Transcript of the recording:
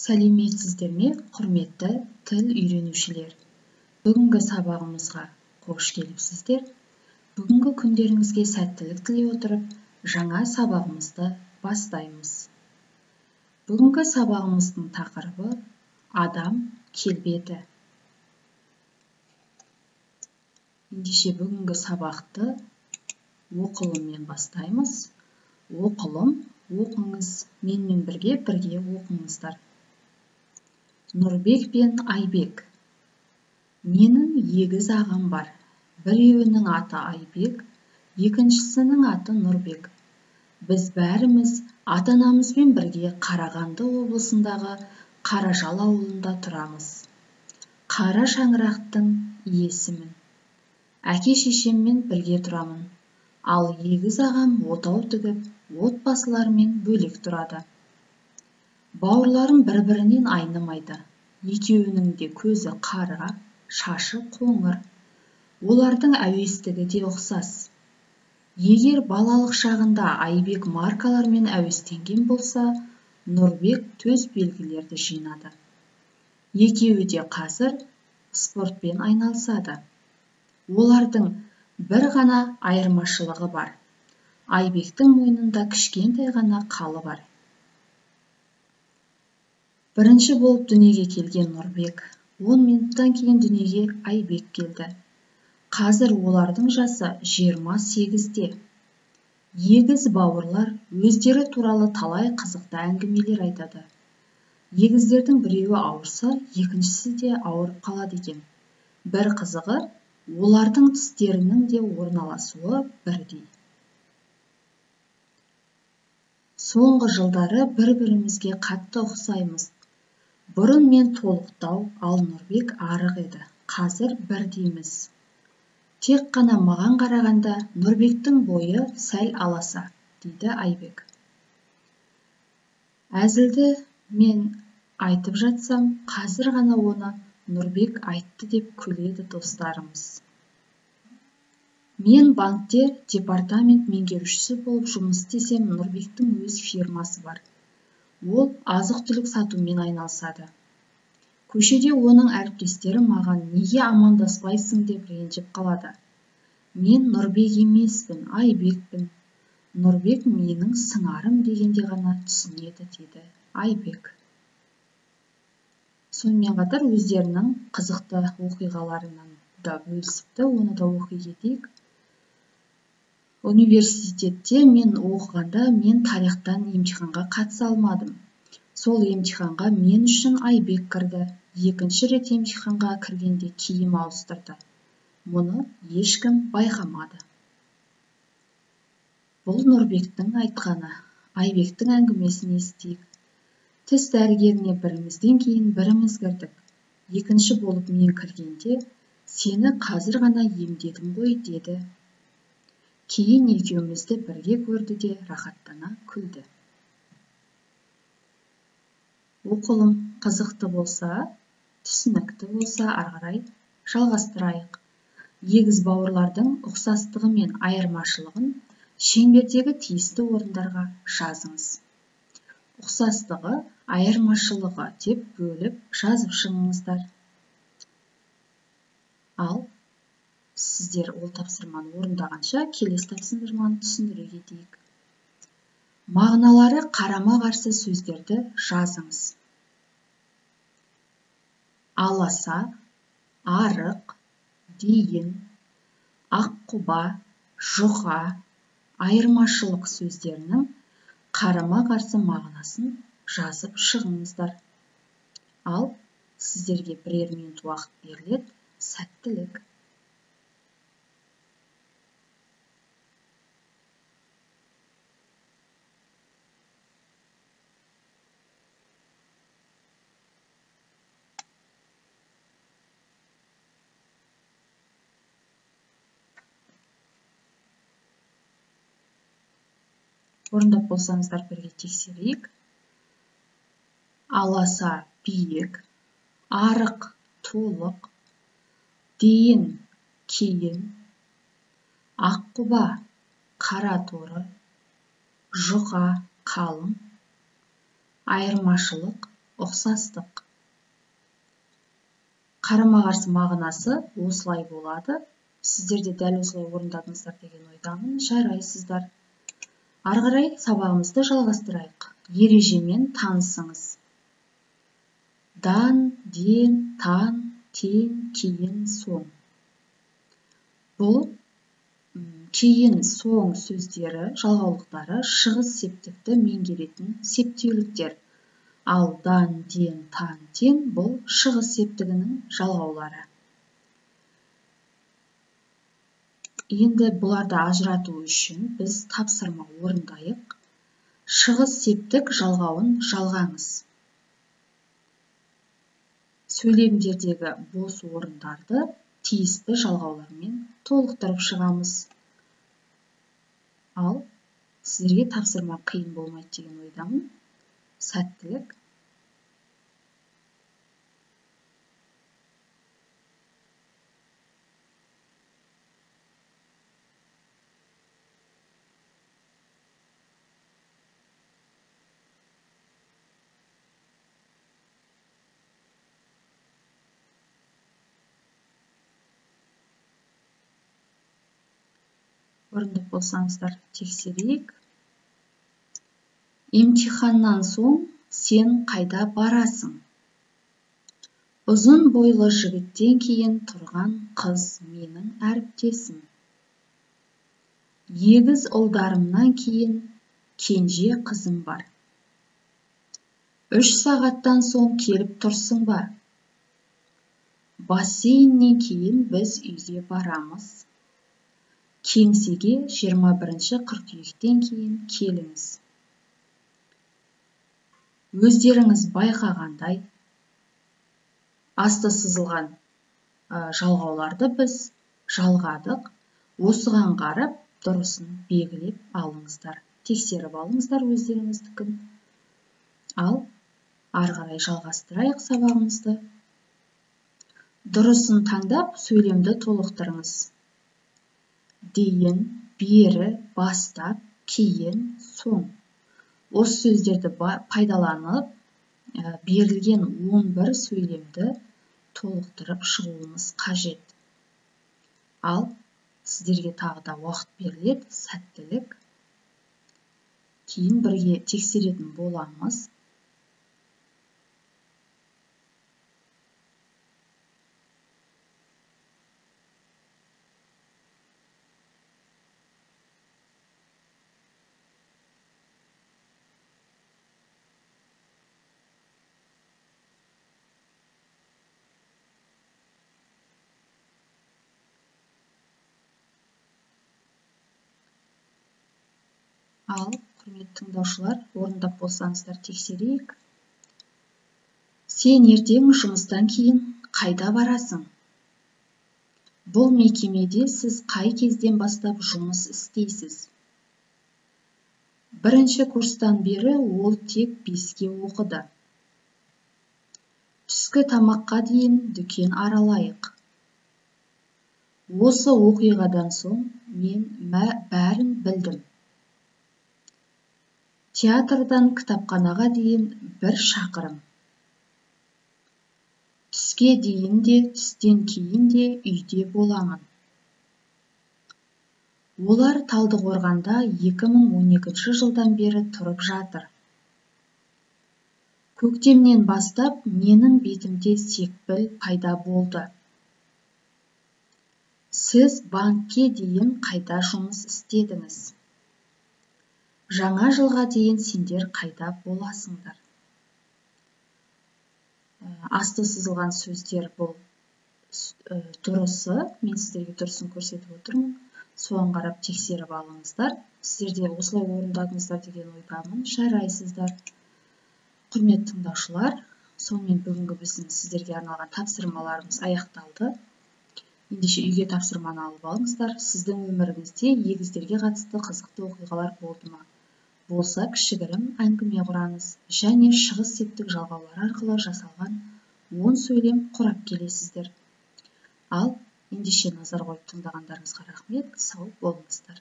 Сәлеметсіздер ме, құрметті тіл үйренушілер? Бүгінгі сабағымызға қош келіпсіздер. Бүгінгі күндеріңізге сәттілік тілей отырып, жаңа сабағымызды бастаймыз. Бүгінгі сабағымыздың тақырыбы адам келбеті. Ендеше бүгінгі сабақты оқылыммен бастаймыз. Оқылым, оқыңыз, менімен бірге оқыңыздар. Нұрбек пен Айбек. Менің егіз ағам бар. Біреуінің аты Айбек, екіншісінің аты Нұрбек. Біз бәріміз ата-анамызбен бірге Қарағанды облысындағы Қаражал ауылында тұрамыз. Қара шаңырақтың иесімін. Әке-шешеммен бірге тұрамын. Ал егіз ағам отау тігіп, отбасыларымен бөлек тұрады. Бауырларым бір-бірінен айнымайды. Екеуінің де көзі қара, шашы қоңыр. Олардың әуестігі де ұқсас. Егер балалық шағында Айбек маркалармен әуестенген болса, Нұрбек төс белгілерді жинады. Екеуі де қазір спортпен айналысады. Олардың бір ғана айырмашылығы бар. Айбектің мойнында кішкентай ғана қалы бар. Бірінші болып дүниеге келген Нұрбек, 10 минуттан кейін дүниеге Айбек келді. Қазір олардың жасы 28-де. Егіз бауырлар өздері туралы талай қызықты әңгімелер айтады. Егіздердің біреуі ауырса, екіншісі де ауырып қалады екен. Бір қызығы, олардың тістерінің де орналасуы бірдей. Соңғы жылдары бір-бірімізге қатты ұқсаймыз. Бұрын мен толықтау, ал Нұрбек арық еді. Қазір бірдейміз. Тек қана маған қарағанда Нұрбектің бойы сәл аласа, дейді Айбек. Әзілді мен айтып жатсам, қазір ғана оны Нұрбек айтты деп күледі достарымыз. Мен банкте департамент меңгерушісі болып жұмыс істесем, Нұрбектің өз фирмасы бар. Ол азық-түлік сатумен айналысады. Көшеде оның әріптестері маған неге амандаспайсың деп ренжіп қалады. Мен Нұрбек емеспін, Айбекпін. Нұрбек менің сыңарым дегенде ғана түсінеді, дейді Айбек. Сонымен қатар өздерінің қызықты оқиғаларынан да бөлісіпті, оны да оқи кетейік. Университетте мен оқығанда мен тарихтан емтиханға қатыса алмадым. Сол емтиханға мен үшін Айбек кірді. Екінші рет емтиханға кіргенде киім ауыстырды. Мұны ешкім байқамады. Бұл Нұрбектің айтқаны. Айбектің әңгімесін естейік. Тіс дәрігеріне бірімізден кейін біріміз кірдік. Екінші болып мен кіргенде, сені қазір ғана емдедім ғой, деді. Кейін екеумізді бірге көрді де рахаттана күлді. Оқылым қызықты болса, түсінікті болса, арғарай жалғастырайық. Егіз бауырлардың ұқсастығы мен айырмашылығын шеңбердегі тиісті орындарға жазыңыз. Ұқсастығы, айырмашылығы деп бөліп жазып шығыңыздар. Ал сіздер ол тапсырманы орындағанша келесі тапсырманы түсіндіре кетейік. Мағыналары қарама-қарсы сөздерді жазыңыз. Аласа, арық, дейін, аққұба, жұқа, айырмашылық сөздерінің қарама-қарсы мағынасын жазып шығыңыздар. Ал сіздерге бірер минут уақыт беріледі. Сәттілік. Орындап болсаңыздар бірге тексерейік. Аласа, биік, арық, толық, дейін, кейін, аққұба, қара торы, жұқа, қалың, айырмашылық, ұқсастық. Қарама-қарсы мағынасы осылай болады. Сіздер де дәл осылай орындадыңыздар деген ойдамын. Жарайсыздар. Ары қарай сабағымызды жалғастырайық. Ережемен танысыңыз. Дан, ден, тан, тен, кейін, соң. Бұл кейін, соң сөздері, жалғаулықтары шығыс септікті меңгеретін септеуліктер. Ал дан, ден, тан, тен бұл шығыс септігінің жалғаулары. Енді бұларды ажырату үшін біз тапсырма орындайық. Шығыс септік жалғауын жалғаңыз. Сөйлемдердегі бос орындарды тиісті жалғаулармен толықтырып шығамыз. Ал сіздерге тапсырма қиын болмайды деген ойдамын. Сәттілік. Орындап болсаңыздар тексерейік. Емтиханнан соң сен қайда барасың? Ұзын бойлы жігіттен кейін тұрған қыз менің әріптесім. Егіз ұлдарымнан кейін кенже қызым бар. 3 сағаттан соң келіп тұрсың ба? Бассейннен кейін біз үйге барамыз. Кеңсеге 21 қыркүйектен кейін келіңіз. Өздеріңіз байқағандай, асты сызылған жалғауларды біз жалғадық. Осыған қарап, дұрысын белгілеп алыңыздар. Тексеріп алыңыздар өздеріңіздікін. Ал ары қарай жалғастырайық сабағымызды. Дұрысын таңдап, сөйлемді толықтырыңыз. Дейін, бері, бастап, кейін, соң. Осы сөздерді пайдаланып, берілген 11 сөйлемді толықтырып шығуымыз қажет. Ал сіздерге тағы да уақыт беріледі, сәттілік. Кейін бірге тексеретін боламыз. Ал, құрметті тыңдаушылар, орындап болсаңыздар тексерейік. Сен ертең жұмыстан кейін қайда барасың? Бұл мекемеде сіз қай кезден бастап жұмыс істейсіз? 1-ші курстан бері ол тек 5-ке оқыды. Түскі тамаққа дейін дүкен аралайық. Осы оқиғадан соң мен бәрін білдім. Театрдан кітапханаға дейін 1 шақырым. Түске дейін де, түстен кейін де үйде боламын. Олар Талдықорғанда 2012 жылдан бері тұрып жатыр. Көктемнен бастап менің бетімде секпіл пайда болды. Сіз банкке дейін қайда жұмыс істедіңіз? Жаңа жылға дейін сендер қайда боласыңдар? Асты сызылған сөздер бұл дұрысы. Мен сіздерге дұрысын көрсетіп отырмын. Соған қарап тексеріп алыңыздар. Сіздерде осылай орындадыңыздар деген ойдамын. Жарайсыздар. Құрметті тыңдаушылар, сонымен бүгінгі біздің сіздерге арналған тапсырмаларымыз аяқталды. Ендеше үйге тапсырманы алып алыңыздар. Сіздің өміріңізде егіздерге қатысты қызықты оқиғалар болды ма? Болса, кішігірім әңгіме құраңыз және шығыс септік жалғаулар арқылы жасалған 10 сөйлем құрап келесіздер. Ал ендеше назар қойып тыңдағандарыңызға рахмет, сау болыңыздар.